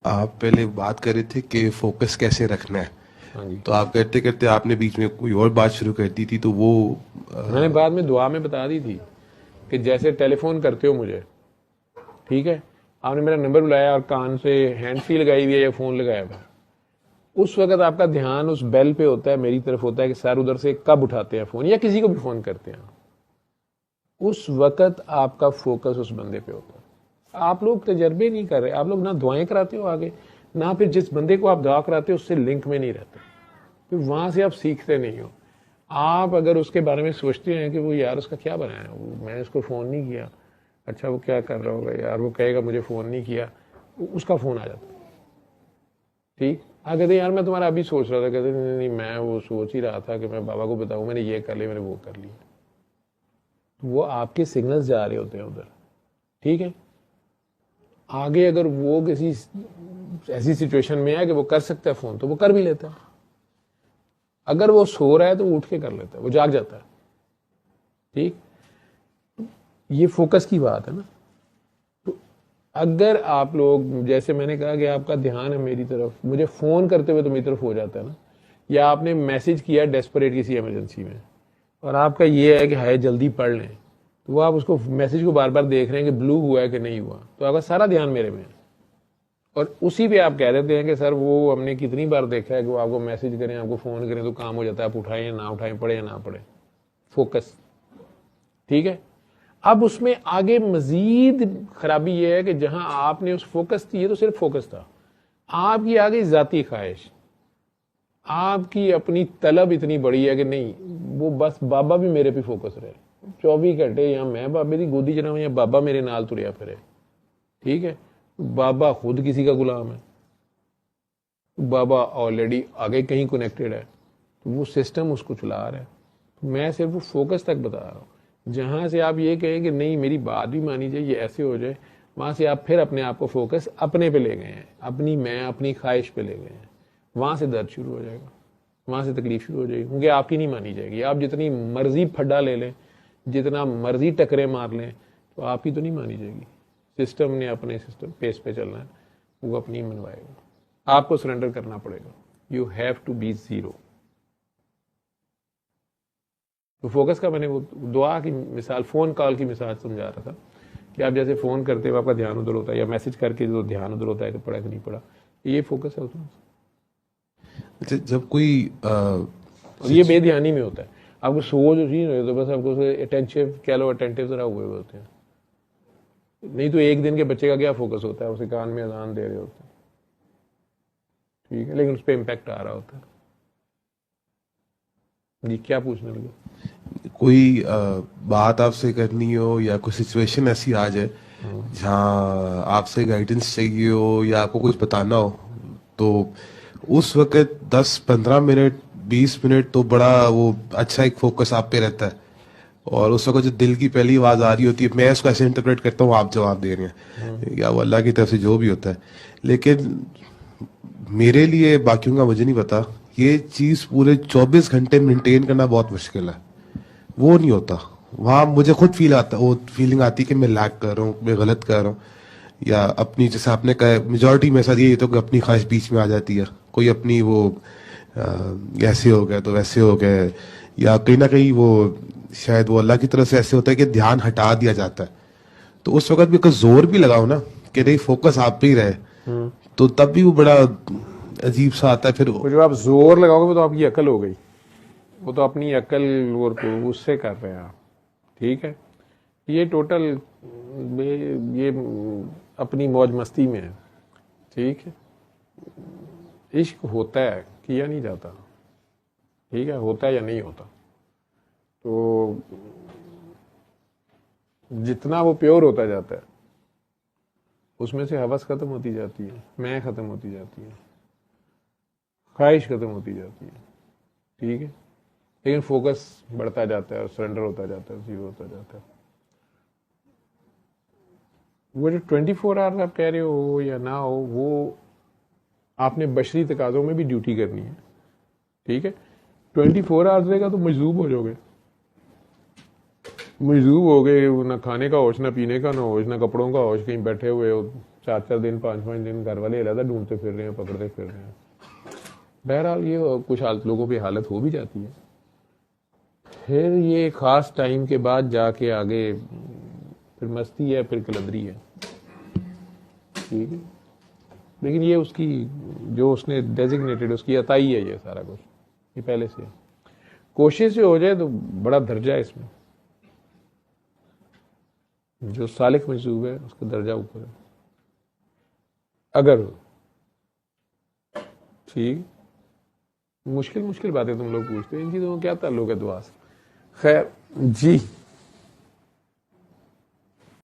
آپ پہلے بات کر رہے تھے کہ فوکس کیسے رکھنا ہے, تو آپ کرتے کرتے آپ نے بیچ میں کوئی اور بات شروع کر دی تھی, تو وہ میں نے بعد میں دعا میں بتا دی تھی کہ جیسے ٹیلی فون کرتے ہو مجھے, ٹھیک ہے, آپ نے میرا نمبر بلایا اور کان سے ہینڈ فری لگائی ہوئی ہے یا فون لگایا ہوا, اس وقت آپ کا دھیان اس بیل پہ ہوتا ہے, میری طرف ہوتا ہے کہ سر ادھر سے کب اٹھاتے ہیں فون یا کسی کو بھی فون کرتے ہیں, اس وقت آپ کا فوکس اس بندے پہ ہوتا ہے. آپ لوگ تجربے نہیں کر رہے, آپ لوگ نہ دعائیں کراتے ہو آگے, نہ پھر جس بندے کو آپ دعا کراتے ہو اس سے لنک میں نہیں رہتے, پھر وہاں سے آپ سیکھتے نہیں ہو. آپ اگر اس کے بارے میں سوچتے ہیں کہ وہ یار اس کا کیا بنایا, میں نے اس کو فون نہیں کیا, اچھا وہ کیا کر رہا ہوگا یار, وہ کہے گا مجھے فون نہیں کیا, اس کا فون آ جاتا. ٹھیک, کہتے یار میں تمہارا ابھی سوچ رہا تھا, کہتے نہیں میں وہ سوچ ہی رہا تھا کہ میں بابا کو بتاؤں میں نے یہ کر لیا, میں نے وہ کر لیا. وہ آپ کے سگنلز جا رہے ہوتے ہیں ادھر, ٹھیک ہے. آگے اگر وہ کسی ایسی سچویشن میں ہے کہ وہ کر سکتا ہے فون, تو وہ کر بھی لیتا ہے. اگر وہ سو رہا ہے تو وہ اٹھ کے کر لیتا ہے, وہ جاگ جاتا ہے. ٹھیک, یہ فوکس کی بات ہے نا. تو اگر آپ لوگ, جیسے میں نے کہا کہ آپ کا دھیان ہے میری طرف, مجھے فون کرتے ہوئے تو میری طرف ہو جاتا ہے نا, یا آپ نے میسج کیا ڈیسپریٹ کسی ایمرجنسی میں, اور آپ کا یہ ہے کہ ہائے جلدی پڑھ لیں, تو وہ آپ اس کو میسج کو بار بار دیکھ رہے ہیں کہ بلو ہوا ہے کہ نہیں ہوا, تو آپ کا سارا دھیان میرے میں ہے. اور اسی پہ آپ کہہ دیتے ہیں کہ سر وہ ہم نے کتنی بار دیکھا ہے کہ وہ آپ کو میسج کریں, آپ کو فون کریں تو کام ہو جاتا ہے, آپ اٹھائیں یا نہ اٹھائیں, پڑھیں یا نہ پڑھیں. فوکس, ٹھیک ہے. اب اس میں آگے مزید خرابی یہ ہے کہ جہاں آپ نے اس فوکس کی, یہ تو صرف فوکس تھا, آپ کی آگے ذاتی خواہش, آپ کی اپنی طلب اتنی بڑی ہے کہ نہیں وہ بس بابا بھی میرے پہ فوکس رہے 24 گھنٹے, یا میں بابے کی گودی چلاؤں یا بابا میرے نال تریا پھرے. ٹھیک ہے, بابا خود کسی کا غلام ہے, بابا آلریڈی آگے کہیں کنیکٹڈ ہے, تو وہ سسٹم اس کو چلا رہا ہے. میں صرف وہ فوکس تک بتا رہا ہوں. جہاں سے آپ یہ کہیں کہ نہیں میری بات بھی مانی جائے, یہ ایسے ہو جائے, وہاں سے آپ پھر اپنے آپ کو فوکس اپنے پہ لے گئے ہیں, اپنی خواہش پہ لے گئے ہیں. وہاں سے درد شروع ہو جائے گا, وہاں سے تکلیف شروع ہو جائے گی, کیونکہ آپ کی نہیں مانی جائے گی. آپ جتنی مرضی پھڈا لے لیں, جتنا مرضی ٹکرے مار لیں, تو آپ کی تو نہیں مانی جائے گی. سسٹم نے اپنے سسٹم پیس پہ چلنا ہے, وہ اپنی منوائے گا. آپ کو سرنڈر کرنا پڑے گا. You have to be zero. تو فوکس کا میں نے وہ دعا کی مثال, فون کال کی مثال سمجھا رہا تھا کہ آپ جیسے فون کرتے ہو آپ کا دھیان ادھر ہوتا ہے, یا میسج کر کے جو دھیان ادھر ہوتا ہے کہ پڑھا کہ نہیں پڑھا, یہ فوکس ہے اس میں. جب کوئی اور یہ بے دھیانی میں ہوتا ہے, آپ کو سوچ اسی نہیں تو بس آپ کو اٹینشن کہہ لو, اٹینٹو ذرا ہوئے ہوتے ہیں. نہیں تو ایک دن کے بچے کا کیا فوکس ہوتا ہے, اسے کان میں اذان دے رہے ہوتے ہیں, ٹھیک ہے, لیکن اس پہ امپیکٹ آ رہا ہوتا ہے. جی کیا پوچھنے لگے؟ کوئی بات آپ سے کرنی ہو یا کوئی سچویشن ایسی آ جائے جہاں آپ سے گائیڈنس چاہیے ہو یا آپ کو کچھ بتانا ہو, تو اس وقت 10-15 منٹ 20 منٹ تو بڑا وہ اچھا ایک فوکس آپ پہ رہتا ہے, اور اس وقت جو دل کی پہلی آواز آ رہی ہوتی ہے, میں اس کو ایسے انٹرپریٹ کرتا ہوں آپ جواب دے رہے ہیں یا وہ اللہ کی طرف سے جو بھی ہوتا ہے. لیکن میرے لیے, باقیوں کا مجھے نہیں پتا, یہ چیز پورے 24 گھنٹے مینٹین کرنا بہت مشکل ہے. وہ نہیں ہوتا. وہاں مجھے خود وہ فیلنگ آتی کہ میں لیگ کر رہا ہوں, میں غلط کر رہا ہوں, یا اپنی, جیسے آپ نے کہا میجورٹی میں ایسا یہ تو کہ اپنی خواہش بیچ میں آ جاتی ہے, کوئی اپنی وہ ایسے ہو گئے تو ویسے ہو گئے, یا کہیں نہ کہیں وہ شاید وہ اللہ کی طرف سے ایسے ہوتا ہے کہ دھیان ہٹا دیا جاتا ہے. تو اس وقت بھی کچھ زور بھی لگاؤ نا کہ نہیں فوکس آپ پہ ہی رہے, تو تب بھی وہ بڑا عجیب سا آتا ہے. پھر جب آپ زور لگاؤ گے وہ تو آپ کی عقل ہو گئی, وہ تو اپنی عقل اور اس سے کر رہے ہیں آپ. ٹھیک ہے, یہ ٹوٹل یہ اپنی موج مستی میں ہے. ٹھیک ہے, عشق ہوتا ہے, کیا نہیں جاتا. ٹھیک ہے, ہوتا ہے یا نہیں ہوتا. تو جتنا وہ پیور ہوتا جاتا ہے اس میں سے ہوس ختم ہوتی جاتی ہے, میں ختم ہوتی جاتی ہے, خواہش ختم ہوتی جاتی ہے. ٹھیک ہے, لیکن فوکس بڑھتا جاتا ہے اور سرنڈر ہوتا جاتا ہے, زیرو ہوتا جاتا ہے. وہ جو 24 آورز آپ کہہ رہے ہو یا نہ ہو, وہ آپ نے بشری تقاضوں میں بھی ڈیوٹی کرنی ہے. ٹھیک ہے, 24 آورز رہے گا تو مجذوب ہو جاؤ گے, مجذوب ہو گئے, نہ کھانے کا ہوش, نہ پینے کا نہ ہوش, نہ کپڑوں کا ہوش, کہیں بیٹھے ہوئے ہو 4 دن 5 دن گھر والے علیحدہ ڈھونڈتے پھر رہے ہیں, پکڑتے پھر رہے ہیں. بہرحال یہ کچھ لوگوں پہ حالت ہو بھی جاتی ہے. پھر یہ خاص ٹائم کے بعد جا کے آگے پھر مستی ہے, پھر کلندری ہے. ٹھیک ہے, لیکن یہ اس کی جو اس نے ڈیزگنیٹڈ اس کی عطائی ہے, یہ سارا کچھ یہ پہلے سے. کوشش سے ہو جائے تو بڑا درجہ ہے اس میں, جو سالک منصوب ہے اس کا درجہ اوپر ہے. اگر ٹھیک مشکل باتیں تم لوگ پوچھتے ہیں, ان چیزوں کا کیا تعلق ہے دعا سے. خیر جی.